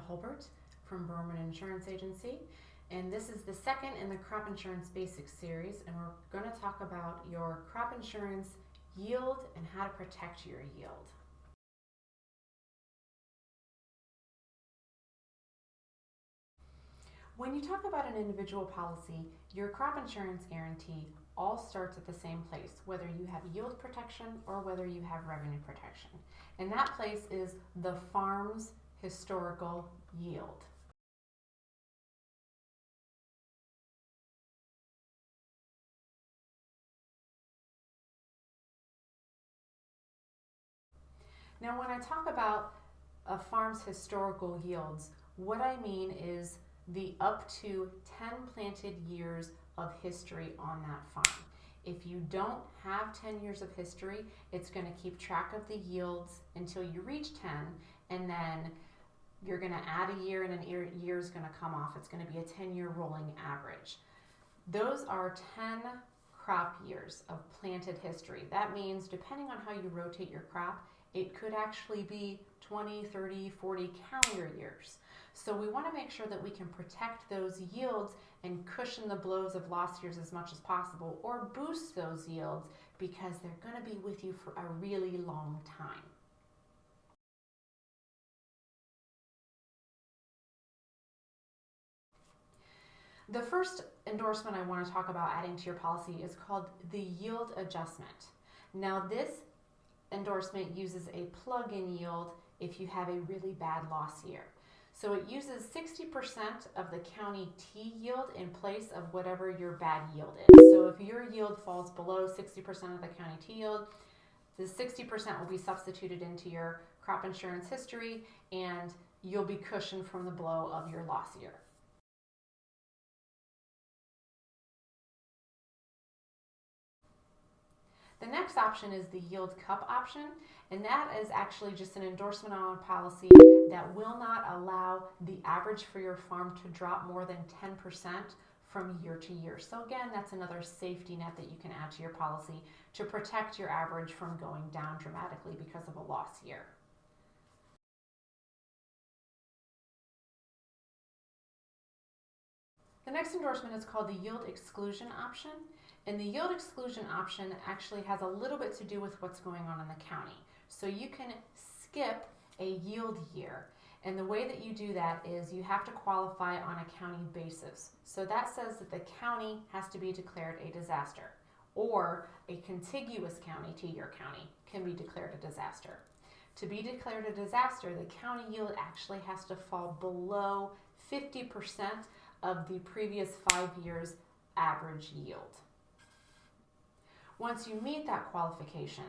Holbert from Berman Insurance Agency, and this is the second in the crop insurance basics series, and we're going to talk about your crop insurance yield and how to protect your yield. When you talk about an individual policy, your crop insurance guarantee all starts at the same place, whether you have yield protection or whether you have revenue protection. And that place is the farm's historical yield. Now, when I talk about a farm's historical yields, what I mean is the up to 10 planted years of history on that farm. If you don't have 10 years of history, it's going to keep track of the yields until you reach 10, and then you're going to add a year and a year is going to come off. It's going to be a 10-year rolling average. Those are 10 crop years of planted history. That means depending on how you rotate your crop, it could actually be 20, 30, 40 calendar years. So we want to make sure that we can protect those yields and cushion the blows of lost years as much as possible, or boost those yields because they're going to be with you for a really long time. The first endorsement I want to talk about adding to your policy is called the yield adjustment. Now, this endorsement uses a plug-in yield if you have a really bad loss year. So it uses 60% of the county T yield in place of whatever your bad yield is. So if your yield falls below 60% of the county T yield, the 60% will be substituted into your crop insurance history, and you'll be cushioned from the blow of your loss year. The next option is the yield cup option, and that is actually just an endorsement on a policy that will not allow the average for your farm to drop more than 10% from year to year. So again, that's another safety net that you can add to your policy to protect your average from going down dramatically because of a loss year. The next endorsement is called the yield exclusion option. And the yield exclusion option actually has a little bit to do with what's going on in the county. So you can skip a yield year. And the way that you do that is you have to qualify on a county basis. So that says that the county has to be declared a disaster, or a contiguous county to your county can be declared a disaster. To be declared a disaster, the county yield actually has to fall below 50% of the previous 5 years average yield. Once you meet that qualification,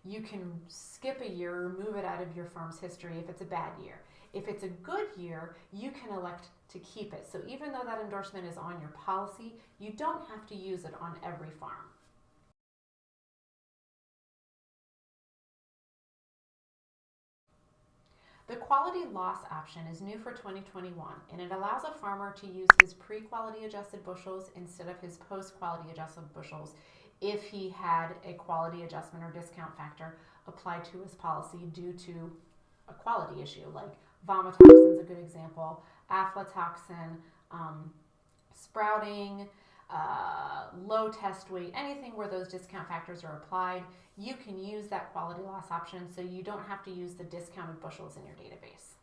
you can skip a year or move it out of your farm's history if it's a bad year. If it's a good year, you can elect to keep it. So even though that endorsement is on your policy, you don't have to use it on every farm. The quality loss option is new for 2021, and it allows a farmer to use his pre-quality adjusted bushels instead of his post-quality adjusted bushels if he had a quality adjustment or discount factor applied to his policy due to a quality issue, like vomitoxin is a good example, aflatoxin, sprouting, low test weight, anything where those discount factors are applied, you can use that quality loss option so you don't have to use the discounted bushels in your database.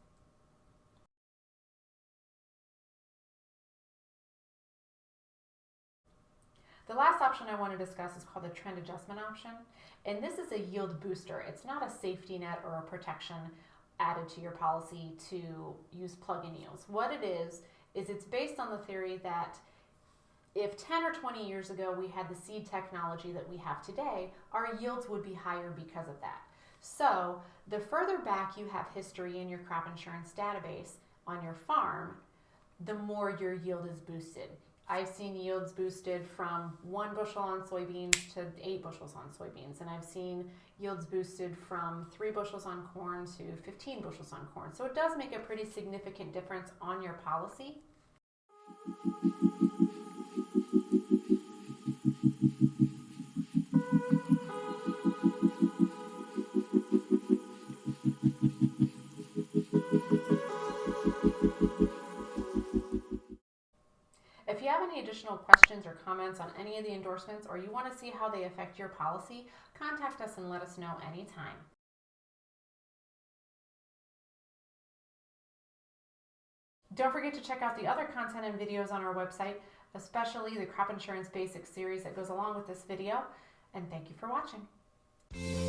The last option I want to discuss is called the trend adjustment option, and this is a yield booster. It's not a safety net or a protection added to your policy to use plug-in yields. What it is it's based on the theory that if 10 or 20 years ago we had the seed technology that we have today, our yields would be higher because of that. So the further back you have history in your crop insurance database on your farm, the more your yield is boosted. I've seen yields boosted from 1 bushel on soybeans to 8 bushels on soybeans, and I've seen yields boosted from 3 bushels on corn to 15 bushels on corn. So it does make a pretty significant difference on your policy. you have any additional questions or comments on any of the endorsements, or you want to see how they affect your policy, contact us and let us know anytime. Don't forget to check out the other content and videos on our website, especially the Crop Insurance Basics series that goes along with this video. And thank you for watching.